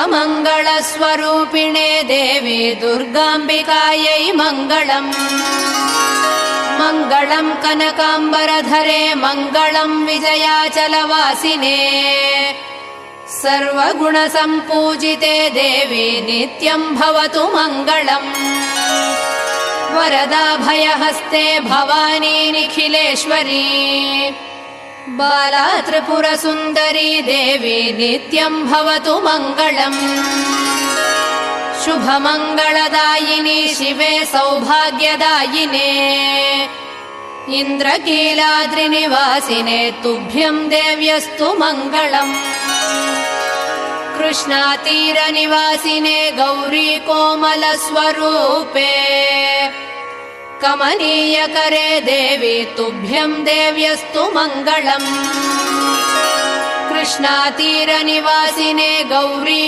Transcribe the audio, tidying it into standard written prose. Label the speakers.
Speaker 1: सर्वमङ्गलस्वरूपिणे देवी दुर्गाम्बिकायै मङ्गलम्। मङ्गलम् कनकाम्बरधरे मङ्गलम् विजयाचलवासिने सर्वगुणसम्पूजिते देवी नित्यम् भवतु मङ्गलम्। वरदाभयहस्ते भवानी निखिलेश्वरी बाला त्रिपुरसुन्दरी देवी नित्यम् भवतु मङ्गलम्। शुभमङ्गलदायिनी शिवे सौभाग्यदायिने इन्द्रकीलाद्रिनिवासिने तुभ्यम् देव्यस्तु मङ्गलम्। कृष्णातीरनिवासिने गौरी कोमलस्वरूपे कमनीयकरे देवी तुभ्यम् देव्यस्तु मङ्गलम्। कृष्णातीरनिवासिने गौरी